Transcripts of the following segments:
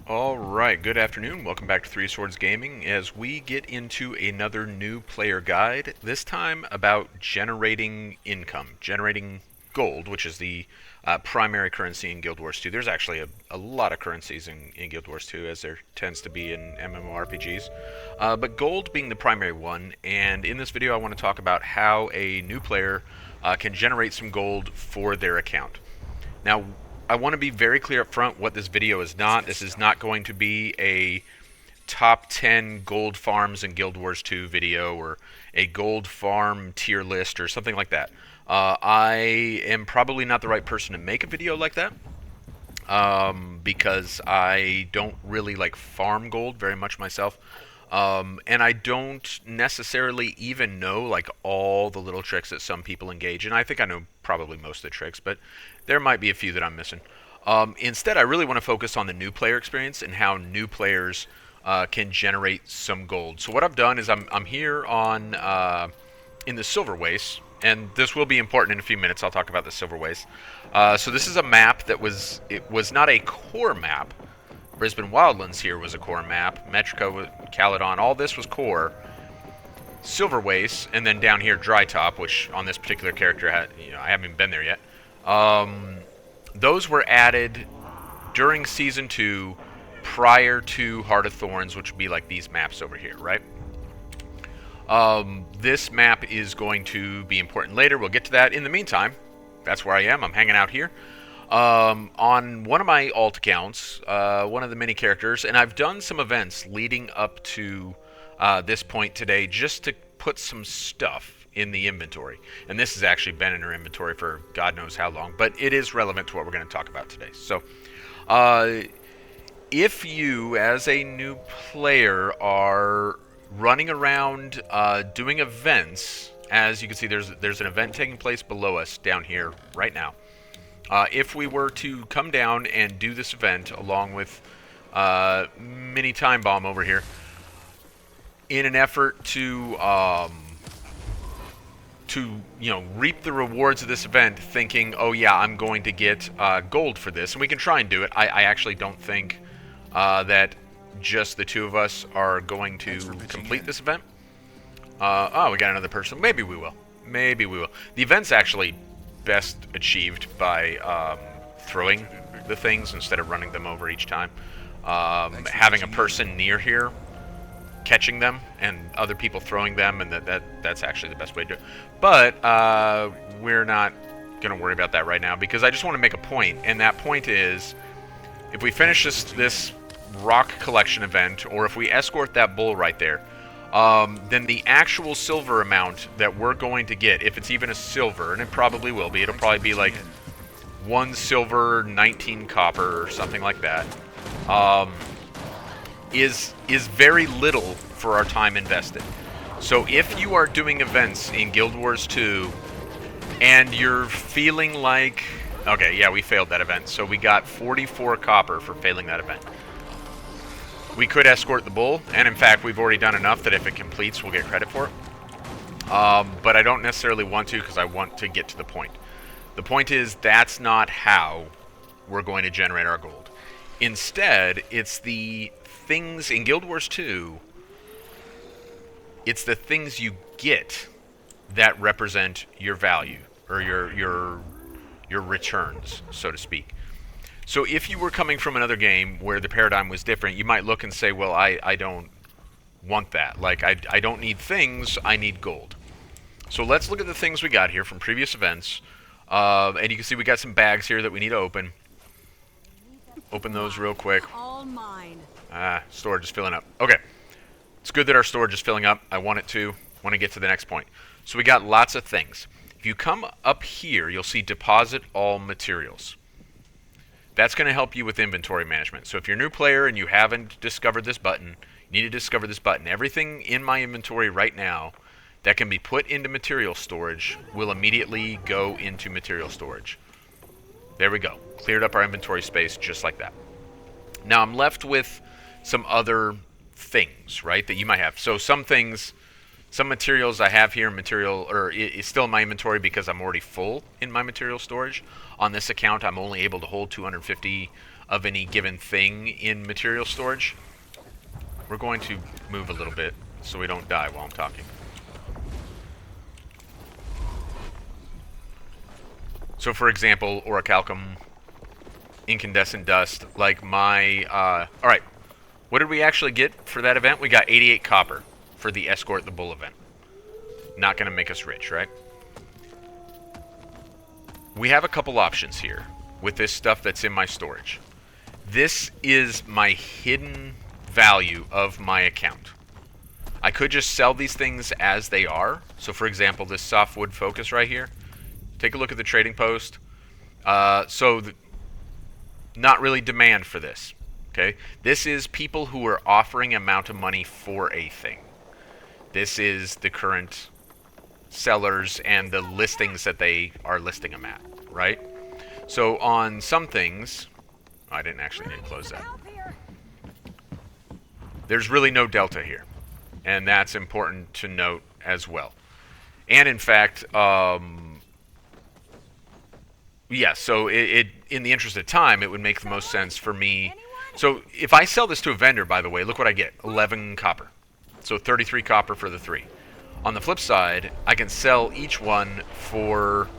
Alright, good afternoon. Welcome back to Three Swords Gaming as we get into another new player guide, this time about generating income, generating gold, which is the primary currency in Guild Wars 2. There's actually a lot of currencies in Guild Wars 2, as there tends to be in MMORPGs. But gold being the primary one, and in this video I want to talk about how a new player can generate some gold for their account. Now, I want to be very clear up front what this video is not. This is not going to be a top 10 gold farms in Guild Wars 2 video or a gold farm tier list or something like that. I am probably not the right person to make a video like that because I don't really like farm gold very much myself. And I don't necessarily even know like all the little tricks that some people engage in. I think I know probably most of the tricks, but there might be a few that I'm missing. Instead, I really want to focus on the new player experience and how new players can generate some gold. So what I've done is I'm here on in the Silver Waste, and this will be important in a few minutes. I'll talk about the Silver Waste. So this is a map that was not a core map. Brisbane Wildlands here was a core map. Metrica, Caledon, all this was core. Silver Waste, and then down here Dry Top, which on this particular character, I haven't even been there yet. Those were added during Season 2 prior to Heart of Thorns, which would be like these maps over here, right? This map is going to be important later. We'll get to that. In the meantime, that's where I am. I'm hanging out here. On one of my alt accounts, one of the mini characters, and I've done some events leading up to this point today just to put some stuff in the inventory. And this has actually been in our inventory for God knows how long, but it is relevant to what we're going to talk about today. So, if you, as a new player, are running around doing events, as you can see, there's an event taking place below us down here right now. If we were to come down and do this event along with Mini Time Bomb over here, in an effort to reap the rewards of this event, thinking, oh yeah, I'm going to get gold for this, and we can try and do it. I actually don't think that just the two of us are going to complete this event. Oh, we got another person. Maybe we will. Maybe we will. The event's actually best achieved by throwing the things instead of running them over each time. Having a person near here catching them and other people throwing them, and that's actually the best way to do it. But we're not going to worry about that right now because I just want to make a point, and that point is if we finish this rock collection event, or if we escort that bull right there, then the actual silver amount that we're going to get, if it's even a silver, and it probably will be, it'll probably be like 1 silver, 19 copper, or something like that, is very little for our time invested. So if you are doing events in Guild Wars 2, and you're feeling like, okay, yeah, we failed that event, so we got 44 copper for failing that event. We could escort the bull, and in fact, we've already done enough that if it completes, we'll get credit for it. But I don't necessarily want to because I want to get to the point. The point is, that's not how we're going to generate our gold. Instead, it's the things in Guild Wars 2, it's the things you get that represent your value, or your returns, so to speak. So if you were coming from another game where the paradigm was different, you might look and say, well, I don't want that. Like, I don't need things, I need gold. So let's look at the things we got here from previous events. And you can see we got some bags here that we need to open. Open those real quick. Storage is filling up. Okay. It's good that our storage is filling up. I want to get to the next point. So we got lots of things. If you come up here, you'll see deposit all materials. That's going to help you with inventory management. So if you're a new player and you haven't discovered this button, you need to discover this button. Everything in my inventory right now that can be put into material storage will immediately go into material storage. There we go. Cleared up our inventory space just like that. Now I'm left with some other things, right, that you might have. So some things, Some materials I have here, is still in my inventory because I'm already full in my material storage. On this account, I'm only able to hold 250 of any given thing in material storage. We're going to move a little bit so we don't die while I'm talking. So for example, orichalcum, incandescent dust, like my... Alright, what did we actually get for that event? We got 88 copper for the Escort the Bull event. Not going to make us rich, right? We have a couple options here with this stuff that's in my storage. This is my hidden value of my account. I could just sell these things as they are. So for example, this softwood focus right here. Take a look at the trading post. Not really demand for this. Okay, this is people who are offering amount of money for a thing. This is the current sellers and the listings that they are listing them at, right? So on some things, I didn't actually need to close that. There's really no delta here, and that's important to note as well. And in fact, yeah, so in the interest of time, it would make the most sense for me. So if I sell this to a vendor, by the way, look what I get, 11 copper. So 33 copper for the 3. On the flip side, I can sell each one for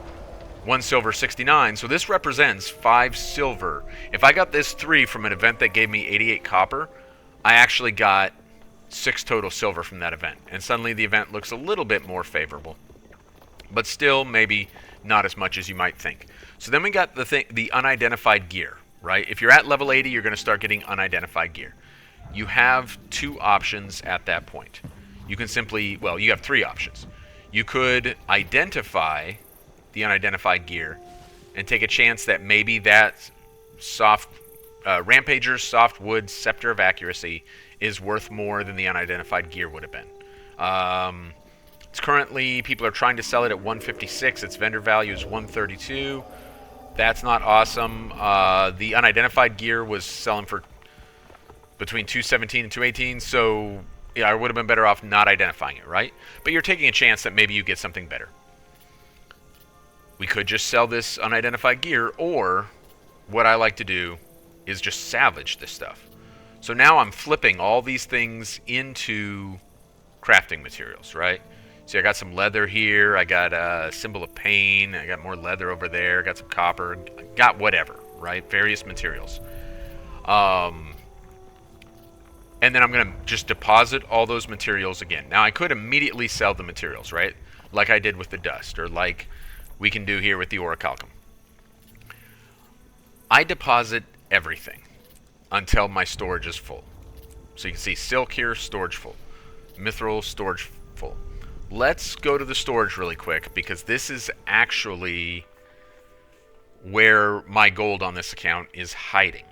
1 silver 69. So this represents 5 silver. If I got this 3 from an event that gave me 88 copper, I actually got 6 total silver from that event. And suddenly the event looks a little bit more favorable. But still, maybe not as much as you might think. So then we got the unidentified gear, right? If you're at level 80, you're going to start getting unidentified gear. You have 2 options at that point. You can simply, well, you have 3 options. You could identify the unidentified gear and take a chance that maybe that Rampager's Softwood Scepter of Accuracy is worth more than the unidentified gear would have been. It's currently, people are trying to sell it at 156. Its vendor value is 132. That's not awesome. The unidentified gear was selling for between 217 and 218, so yeah, I would have been better off not identifying it, right? But you're taking a chance that maybe you get something better. We could just sell this unidentified gear, or what I like to do is just salvage this stuff. So now I'm flipping all these things into crafting materials, right? See, I got some leather here, I got a symbol of pain, I got more leather over there, I got some copper, got whatever, right? Various materials. And then I'm going to just deposit all those materials again. Now, I could immediately sell the materials, right? Like I did with the dust, or like we can do here with the orichalcum. I deposit everything until my storage is full. So you can see silk here, storage full. Mithril, storage full. Let's go to the storage really quick, because this is actually where my gold on this account is hiding.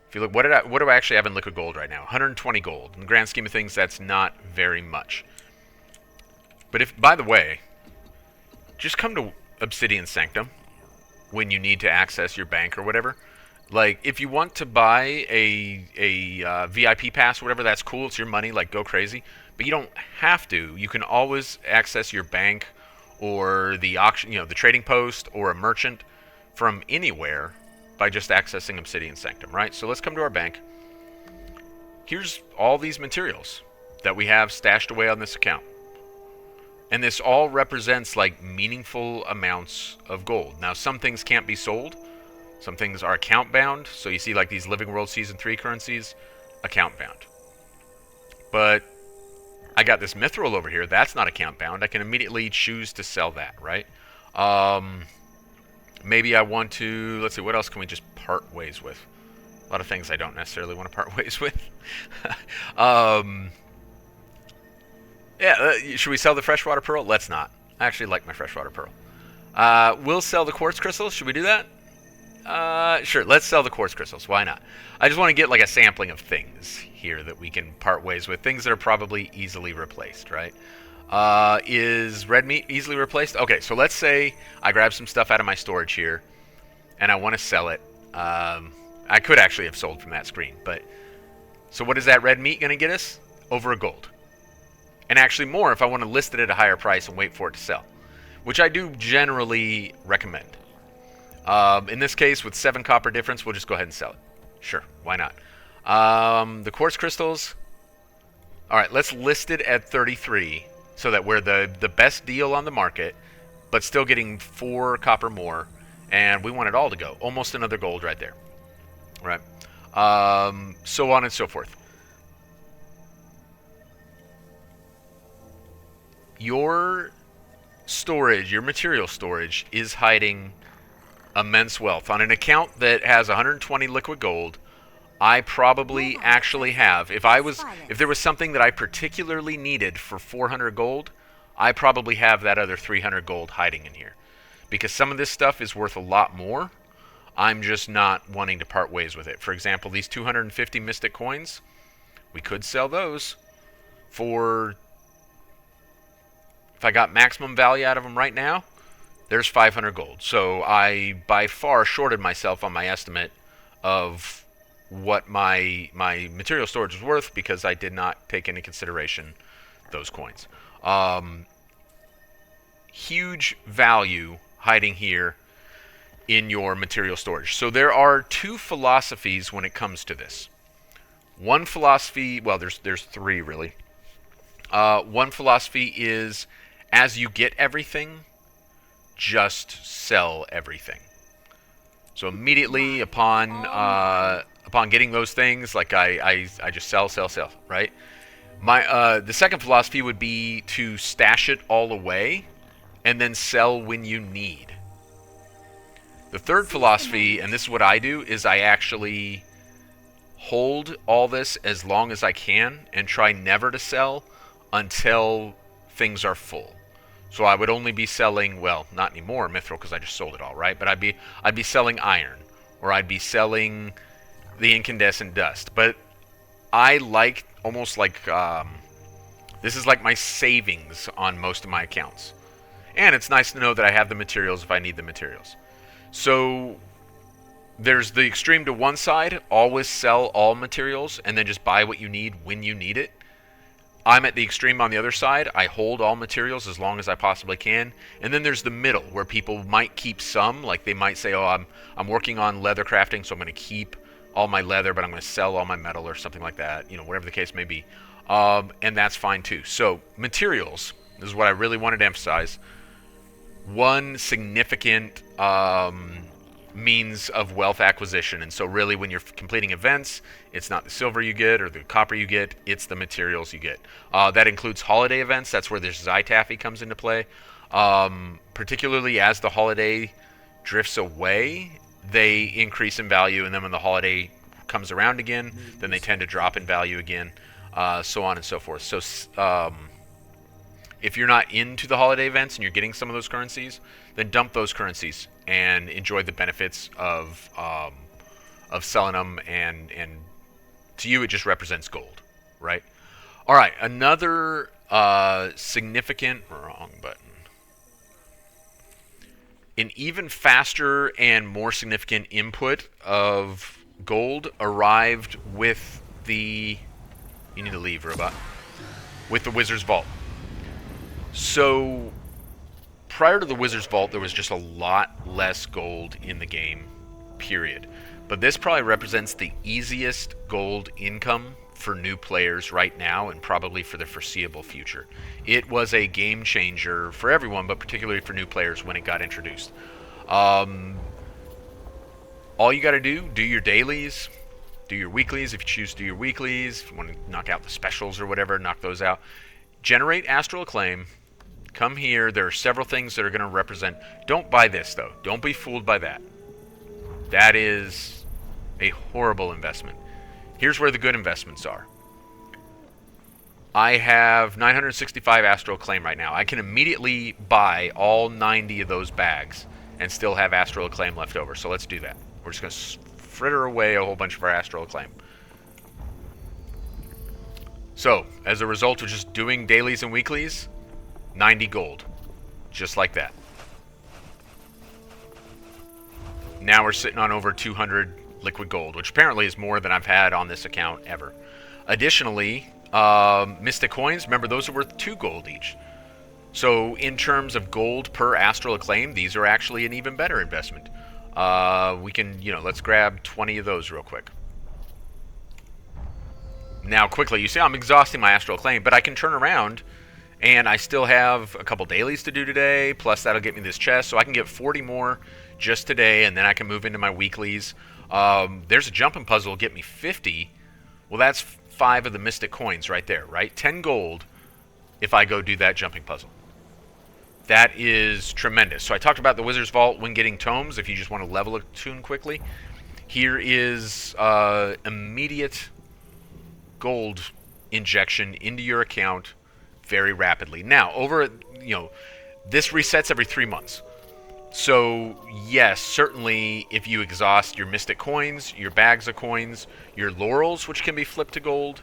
If you look, what do I actually have in liquid gold right now? 120 gold. In the grand scheme of things, that's not very much. But if, by the way, just come to Obsidian Sanctum when you need to access your bank or whatever. Like, if you want to buy a VIP pass or whatever, that's cool. It's your money. Like, go crazy. But you don't have to. You can always access your bank or the auction, the trading post or a merchant from anywhere by just accessing Obsidian Sanctum, right? So let's come to our bank. Here's all these materials that we have stashed away on this account. And this all represents like meaningful amounts of gold. Now, some things can't be sold. Some things are account bound. So you see like these Living World Season 3 currencies, account bound. But I got this mithril over here. That's not account bound. I can immediately choose to sell that, right? Maybe I want to, let's see, what else can we just part ways with? A lot of things I don't necessarily want to part ways with. Should we sell the freshwater pearl? Let's not. I actually like my freshwater pearl. We'll sell the quartz crystals. Should we do that? Sure, let's sell the quartz crystals. Why not? I just want to get like a sampling of things here that we can part ways with. Things that are probably easily replaced, right? Is red meat easily replaced? Okay, so let's say I grab some stuff out of my storage here, and I want to sell it. I could actually have sold from that screen, but... So what is that red meat going to get us? Over a gold. and actually more if I want to list it at a higher price and wait for it to sell, which I do generally recommend. In this case, with 7 copper difference, we'll just go ahead and sell it. Sure, why not? The quartz crystals. All right, let's list it at 33 so that we're the best deal on the market, but still getting 4 copper more, and we want it all to go. Almost another gold right there. All right. So on and so forth. Your storage, your material storage, is hiding immense wealth. On an account that has 120 liquid gold, I probably actually have, if there was something that I particularly needed for 400 gold, I probably have that other 300 gold hiding in here. Because some of this stuff is worth a lot more. I'm just not wanting to part ways with it. For example, these 250 Mystic coins, we could sell those for, if I got maximum value out of them right now, there's 500 gold. So I by far shorted myself on my estimate of what my material storage was worth because I did not take into consideration those coins. Huge value hiding here in your material storage. So there are 2 philosophies when it comes to this. One philosophy, well, there's 3 really. One philosophy is, as you get everything, just sell everything. So immediately upon getting those things, like I just sell, right? The second philosophy would be to stash it all away and then sell when you need. The third philosophy, and this is what I do, is I actually hold all this as long as I can and try never to sell until things are full. So I would only be selling, well, not anymore mithril because I just sold it all, right? But I'd be selling iron, or I'd be selling the incandescent dust. But I like almost like this is like my savings on most of my accounts. And it's nice to know that I have the materials if I need the materials. So there's the extreme to one side, always sell all materials and then just buy what you need when you need it. I'm at the extreme on the other side. I hold all materials as long as I possibly can. And then there's the middle where people might keep some, like they might say, oh, I'm working on leather crafting, so I'm going to keep all my leather, but I'm going to sell all my metal or something like that, whatever the case may be. And that's fine too. So materials, this is what I really wanted to emphasize. One significant means of wealth acquisition, and so really when you're completing events, it's not the silver you get or the copper you get, it's the materials you get. That includes holiday events. That's where this Zytaffy comes into play. Particularly as the holiday drifts away, they increase in value, and then when the holiday comes around again, then they tend to drop in value again, so on and so forth. So if you're not into the holiday events and you're getting some of those currencies, then dump those currencies and enjoy the benefits of selling them. And to you, it just represents gold, right? All right, another significant wrong button. An even faster and more significant input of gold arrived with the. You need to leave, robot. With the Wizard's Vault. So, prior to the Wizard's Vault, there was just a lot less gold in the game, period. But this probably represents the easiest gold income for new players right now and probably for the foreseeable future. It was a game changer for everyone, but particularly for new players when it got introduced. All you got to do your dailies, do your weeklies if you choose to do your weeklies. If you want to knock out the specials or whatever, knock those out. Generate Astral Acclaim. Come here. There are several things that are going to represent. Don't buy this, though. Don't be fooled by that. That is a horrible investment. Here's where the good investments are. I have 965 Astral Acclaim right now. I can immediately buy all 90 of those bags and still have Astral Acclaim left over. So let's do that. We're just going to fritter away a whole bunch of our Astral Acclaim. So, as a result of just doing dailies and weeklies, 90 gold. Just like that. Now we're sitting on over 200 liquid gold, which apparently is more than I've had on this account ever. Additionally, Mystic coins, remember those are worth 2 gold each. So in terms of gold per Astral Acclaim, these are actually an even better investment. We can, let's grab 20 of those real quick. Now quickly, you see I'm exhausting my Astral Acclaim, but I can turn around and I still have a couple dailies to do today, plus that'll get me this chest, so I can get 40 more just today, and then I can move into my weeklies. There's a jumping puzzle, get me 50. Well, that's 5 of the Mystic coins right there, right? 10 gold if I go do that jumping puzzle. That is tremendous. So I talked about the Wizard's Vault when getting tomes, if you just want to level a tune quickly. Here is immediate gold injection into your account very rapidly. Now, this resets every 3 months. So, yes, certainly if you exhaust your Mystic coins, your bags of coins, your laurels, which can be flipped to gold,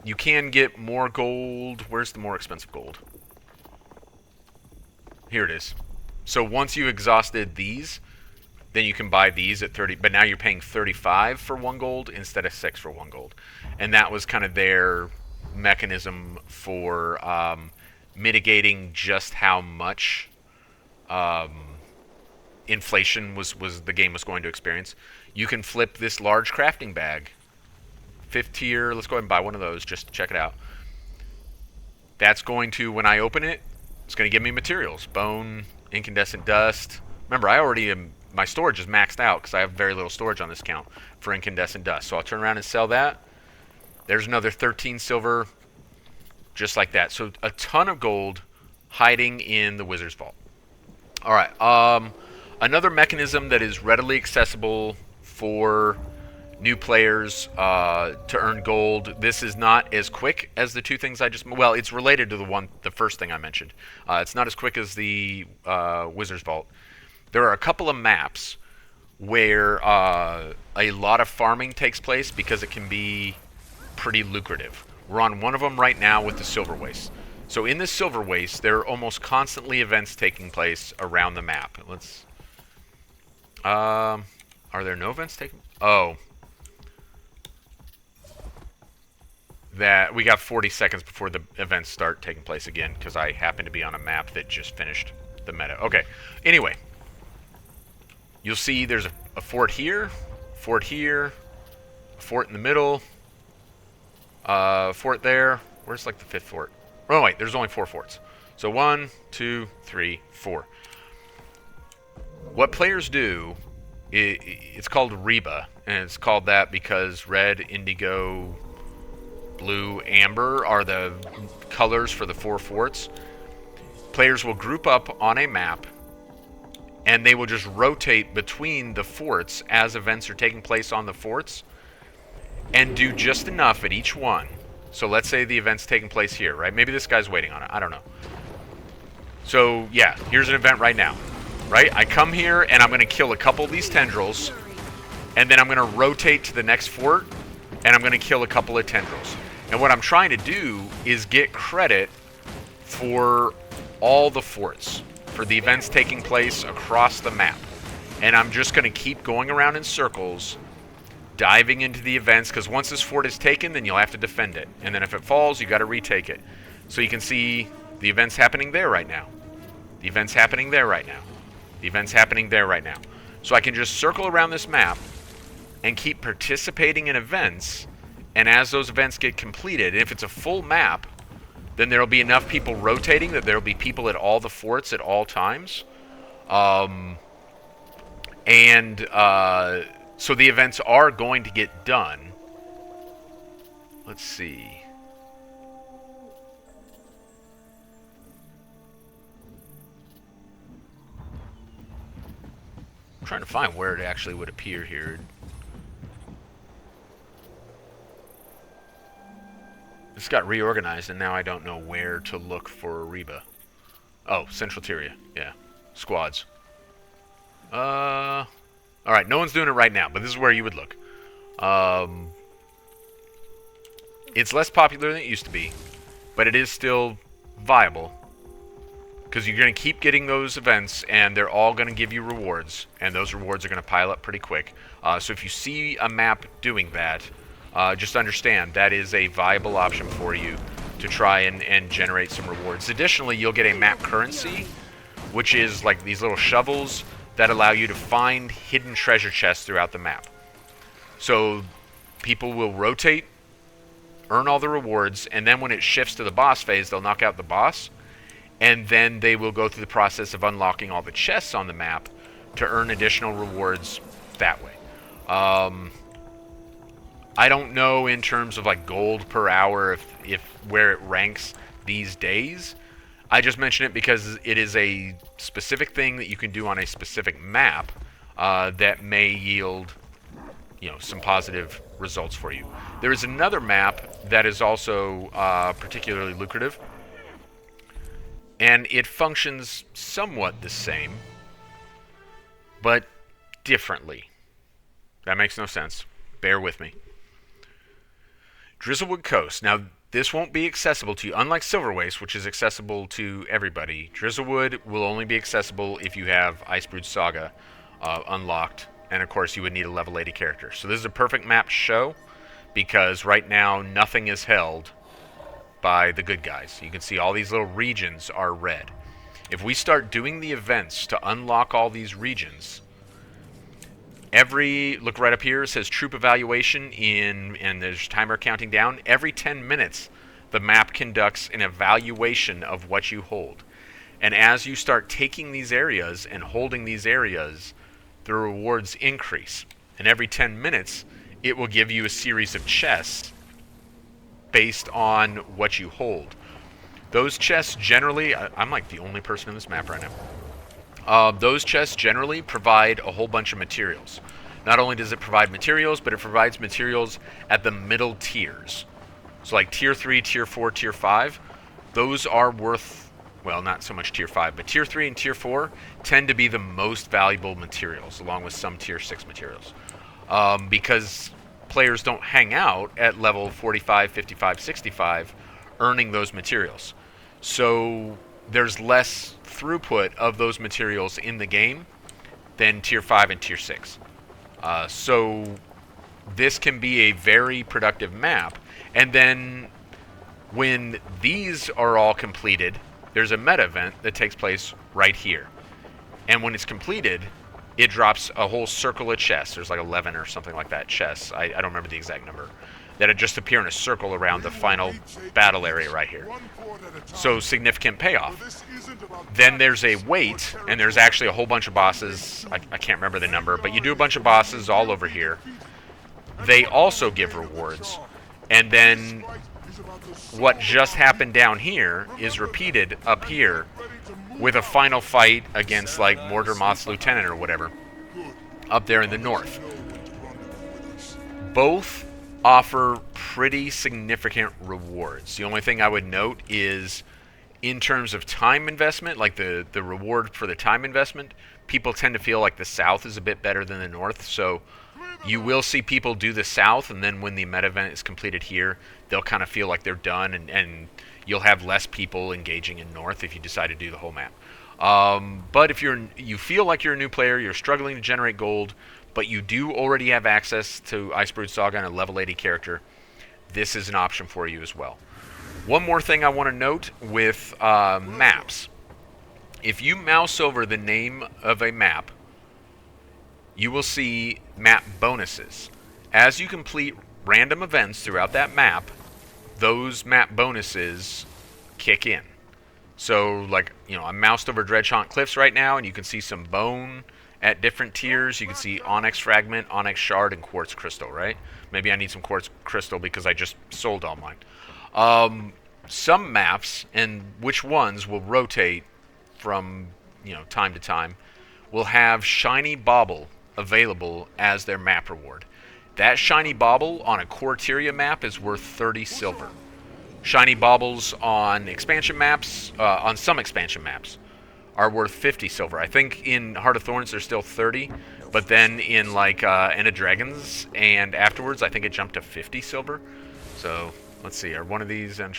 you can get more gold. Where's the more expensive gold? Here it is. So once you've exhausted these, then you can buy these at 30, but now you're paying 35 for 1 gold instead of 6 for 1 gold. And that was kind of their mechanism for mitigating just how much inflation was the game was going to experience. You can flip this large crafting bag, 5th tier. Let's go ahead and buy one of those just to check it out. That's going to, when I open it, it's going to give me materials: bone, incandescent dust. Remember, I already am, my storage is maxed out because I have very little storage on this account for incandescent dust. So I'll turn around and sell that. There's another 13 silver, just like that. So a ton of gold hiding in the Wizard's Vault. All right. Another mechanism that is readily accessible for new players to earn gold. This is not as quick as the 2 things I just... Well, it's related to the first thing I mentioned. It's not as quick as the Wizard's Vault. There are a couple of maps where a lot of farming takes place because it can be pretty lucrative. We're on one of them right now with the Silver Waste. So in this Silver Waste, there are almost constantly events taking place around the map. Let's... are there no events taking... Oh. That we got 40 seconds before the events start taking place again, because I happen to be on a map that just finished the meta. Okay. Anyway. You'll see there's a fort here, a fort in the middle, fort there. Where's like the 5th fort? Oh wait, there's only 4 forts. So 1, 2, 3, 4. What players do, it's called Reba, and it's called that because red, indigo, blue, amber are the colors for the 4 forts. Players will group up on a map, and they will just rotate between the forts as events are taking place on the forts, and do just enough at each one. So let's say the event's taking place here, right? Maybe this guy's waiting on it. I don't know. So, yeah, here's an event right now, right? I come here, and I'm going to kill a couple of these tendrils, and then I'm going to rotate to the next fort, and I'm going to kill a couple of tendrils. And what I'm trying to do is get credit for all the forts, for the events taking place across the map. And I'm just going to keep going around in circles, diving into the events, because once this fort is taken, then you'll have to defend it. And then if it falls, you got to retake it. So you can see the events happening there right now. The events happening there right now. The events happening there right now. So I can just circle around this map and keep participating in events, and as those events get completed, and if it's a full map, then there'll be enough people rotating that there'll be people at all the forts at all times. So the events are going to get done. Let's see. I'm trying to find where it actually would appear here. This got reorganized, and now I don't know where to look for Reba. Oh, Central Tyria. Yeah. Squads. Alright, no one's doing it right now, but this is where you would look. It's less popular than it used to be, but it is still viable. Because you're going to keep getting those events, and they're all going to give you rewards, and those rewards are going to pile up pretty quick. So if you see a map doing that, just understand that is a viable option for you to try and generate some rewards. Additionally, you'll get a map currency, which is like these little shovels that allow you to find hidden treasure chests throughout the map. So people will rotate, earn all the rewards, and then when it shifts to the boss phase, they'll knock out the boss, and then they will go through the process of unlocking all the chests on the map to earn additional rewards that way. I don't know in terms of like gold per hour if where it ranks these days. I just mention it because it is a specific thing that you can do on a specific map that may yield, you know, some positive results for you. There is another map that is also particularly lucrative, and it functions somewhat the same, but differently. That makes no sense. Bear with me. Drizzlewood Coast. Now, this won't be accessible to you. Unlike Silver Waste, which is accessible to everybody, Drizzlewood will only be accessible if you have Icebrood Saga unlocked. And, of course, you would need a level 80 character. So this is a perfect map to show, because right now nothing is held by the good guys. You can see all these little regions are red. If we start doing the events to unlock all these regions, look right up here, it says troop evaluation and there's timer counting down. Every 10 minutes, the map conducts an evaluation of what you hold. And as you start taking these areas and holding these areas, the rewards increase. And every 10 minutes, it will give you a series of chests based on what you hold. Those chests generally, I'm like the only person in this map right now. Those chests generally provide a whole bunch of materials. Not only does it provide materials, but it provides materials at the middle tiers. So like tier 3, tier 4, tier 5, those are worth, well, not so much tier 5, but tier 3 and tier 4 tend to be the most valuable materials, along with some tier 6 materials. Because players don't hang out at level 45, 55, 65 earning those materials. So there's less throughput of those materials in the game than tier 5 and tier 6. So this can be a very productive map. And then when these are all completed, there's a meta event that takes place right here. And when it's completed, it drops a whole circle of chests. There's like 11 or something like that chests. I don't remember the exact number. That would just appear in a circle around the final battle area right here. So significant payoff. Then there's a wait, and there's actually a whole bunch of bosses. I can't remember the number, but you do a bunch of bosses all over here. They also give rewards. And then what just happened down here is repeated up here with a final fight against like Mordermoth's Lieutenant or whatever up there in the north. Both offer pretty significant rewards. The only thing I would note is in terms of time investment, like the reward for the time investment, people tend to feel like the south is a bit better than the north. So you will see people do the south, and then when the meta event is completed here, they'll kind of feel like they're done, and you'll have less people engaging in north if you decide to do the whole map. But if you feel like you're a new player, you're struggling to generate gold, but you do already have access to Icebrood Saga and a level 80 character, this is an option for you as well. One more thing I want to note with maps. If you mouse over the name of a map, you will see map bonuses. As you complete random events throughout that map, those map bonuses kick in. So, like, you know, I'm moused over Dredgehaunt Cliffs right now, and you can see some bone at different tiers. You can see Onyx Fragment, Onyx Shard, and Quartz Crystal, right? Maybe I need some Quartz Crystal because I just sold all mine. Some maps, and which ones will rotate from, you know, time to time, will have Shiny Bauble available as their map reward. That Shiny Bauble on a Quarteria map is worth 30 silver. Shiny Baubles on expansion maps, on some expansion maps, are worth 50 silver. I think in Heart of Thorns they're still 30, but then in like End of Dragons and afterwards, I think it jumped to 50 silver. So let's see, are one of these on?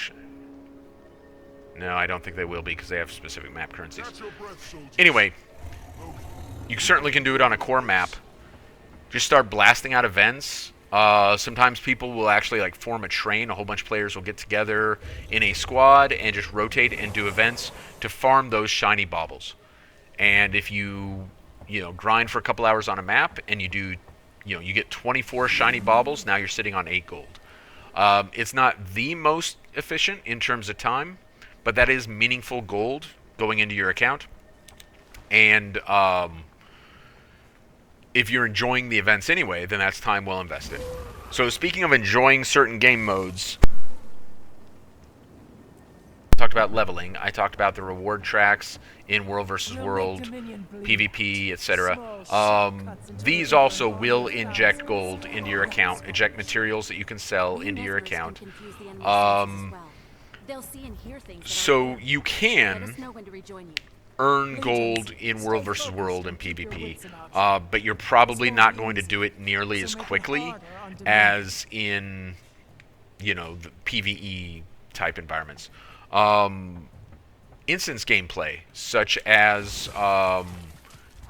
No, I don't think they will be because they have specific map currencies. Anyway, you certainly can do it on a core map. Just start blasting out events Sometimes people will actually like form a train. A whole bunch of players will get together in a squad and just rotate and do events to farm those shiny baubles. And if you grind for a couple hours on a map and you do, you get 24 shiny baubles. Now you're sitting on 8 gold. It's not the most efficient in terms of time, but that is meaningful gold going into your account. And if you're enjoying the events anyway, then that's time well invested. So speaking of enjoying certain game modes, I talked about leveling. I talked about the reward tracks in World versus World, PvP, etc. These also will inject gold into your account, inject materials that you can sell into your account. So you can earn gold in World versus World and PvP, but you're probably not going to do it nearly as quickly as in, the PvE type environments. Instance gameplay, such as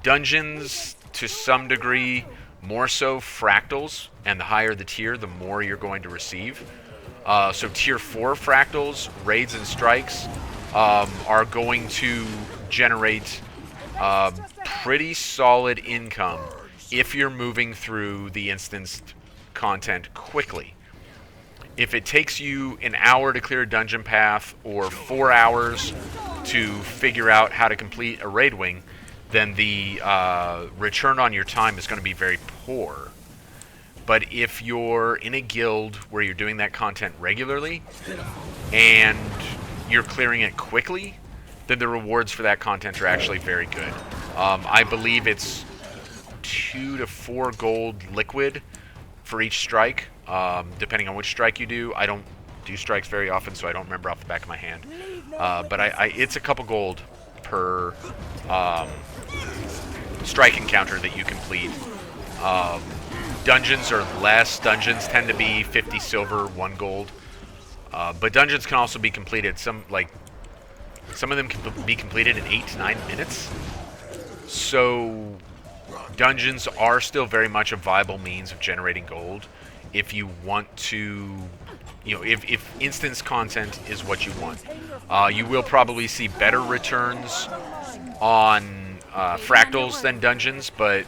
dungeons to some degree, more so fractals, and the higher the tier, the more you're going to receive. So tier 4 fractals, raids and strikes are going to generate pretty solid income if you're moving through the instanced content quickly. If it takes you an hour to clear a dungeon path or 4 hours to figure out how to complete a raid wing, then the return on your time is going to be very poor. But if you're in a guild where you're doing that content regularly and you're clearing it quickly, then the rewards for that content are actually very good. I believe it's 2 to 4 gold liquid for each strike, depending on which strike you do. I don't do strikes very often, so I don't remember off the back of my hand. But it's a couple gold per strike encounter that you complete. Dungeons are less. Dungeons tend to be 50 silver, 1 gold. But dungeons can also be completed. Some of them can be completed in 8 to 9 minutes. So dungeons are still very much a viable means of generating gold if you want to, if instance content is what you want. You will probably see better returns on fractals than dungeons, but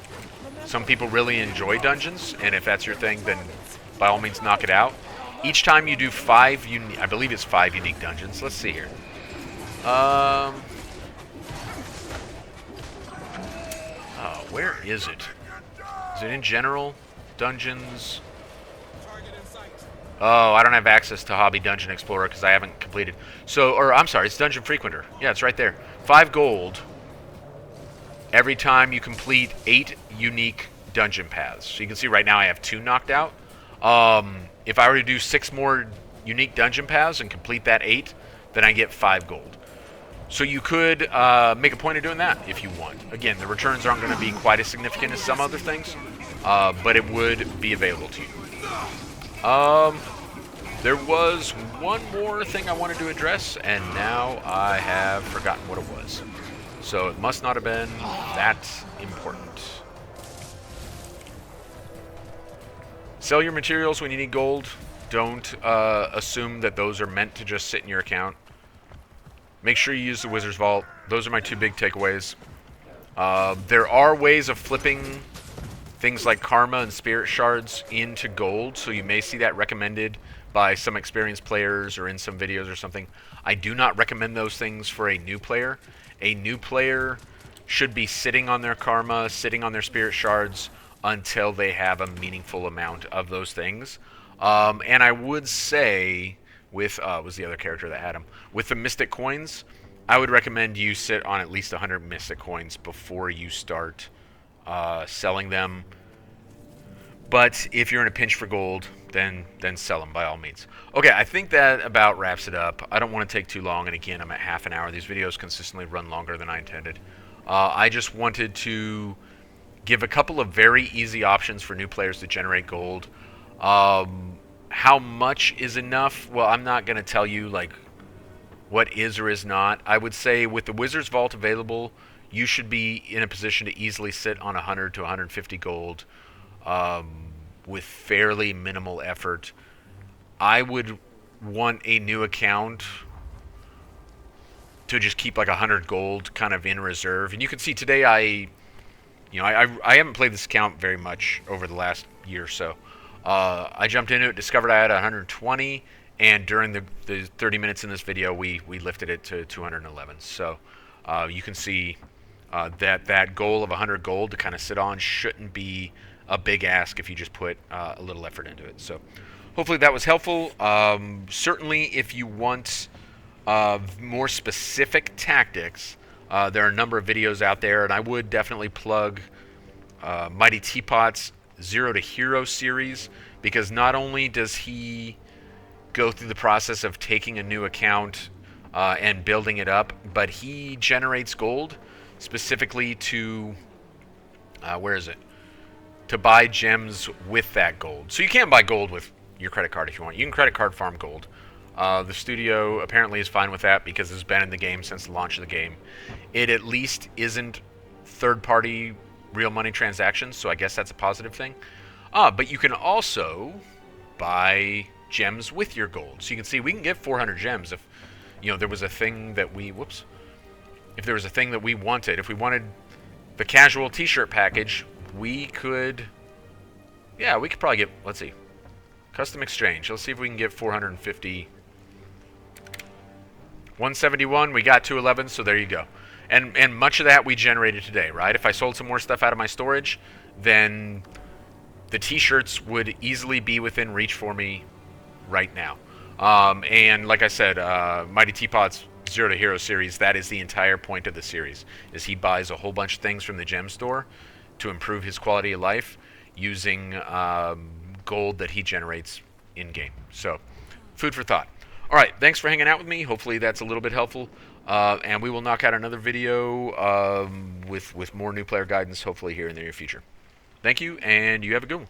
some people really enjoy dungeons, and if that's your thing, then by all means knock it out. Each time you do 5 I believe it's 5 unique dungeons. Let's see here. Where is it? Is it in general? Dungeons? Oh, I don't have access to Hobby Dungeon Explorer because I haven't completed. I'm sorry, it's Dungeon Frequenter. Yeah, it's right there. 5 gold every time you complete 8 unique dungeon paths. So you can see right now I have 2 knocked out. If I were to do 6 more unique dungeon paths and complete that 8, then I get 5 gold. So you could make a point of doing that if you want. Again, the returns aren't going to be quite as significant as some other things, but it would be available to you. There was one more thing I wanted to address, and now I have forgotten what it was. So it must not have been that important. Sell your materials when you need gold. Don't assume that those are meant to just sit in your account. Make sure you use the Wizard's Vault. Those are my 2 big takeaways. There are ways of flipping things like Karma and Spirit Shards into gold, so you may see that recommended by some experienced players or in some videos or something. I do not recommend those things for a new player. A new player should be sitting on their Karma, sitting on their Spirit Shards until they have a meaningful amount of those things. And I would say, with was the other character that had them, with the Mystic Coins, I would recommend you sit on at least 100 Mystic Coins before you start selling them. But if you're in a pinch for gold, then sell them by all means. Okay, I think that about wraps it up. I don't want to take too long, and again, I'm at half an hour. These videos consistently run longer than I intended. I just wanted to give a couple of very easy options for new players to generate gold. How much is enough? Well, I'm not going to tell you like what is or is not. I would say with the Wizard's Vault available, you should be in a position to easily sit on 100 to 150 gold with fairly minimal effort. I would want a new account to just keep like 100 gold kind of in reserve. And you can see today I haven't played this account very much over the last year or so. I jumped into it, discovered I had 120, and during the 30 minutes in this video, we lifted it to 211. So you can see that goal of 100 gold to kind of sit on shouldn't be a big ask if you just put a little effort into it. So hopefully that was helpful. Certainly if you want more specific tactics, there are a number of videos out there, and I would definitely plug Mighty Teapot's Zero to Hero series, because not only does he go through the process of taking a new account and building it up, but he generates gold specifically to to buy gems with that gold. So you can buy gold with your credit card if you want. You can credit card farm gold. The studio apparently is fine with that because it's been in the game since the launch of the game. It at least isn't third-party real money transactions, so I guess that's a positive thing. But you can also buy gems with your gold. So you can see we can get 400 gems if there was a thing that we if there was a thing that we wanted. If we wanted the casual t-shirt package, we could probably get, let's see, custom exchange. Let's see if we can get 450. 171, we got 211, so there you go. And much of that we generated today, right? If I sold some more stuff out of my storage, then the t-shirts would easily be within reach for me right now. And like I said, Mighty Teapot's Zero to Hero series, that is the entire point of the series, is he buys a whole bunch of things from the gem store to improve his quality of life using gold that he generates in-game. So, food for thought. All right, thanks for hanging out with me. Hopefully that's a little bit helpful. And we will knock out another video with more new player guidance, hopefully here in the near future. Thank you, and you have a good one.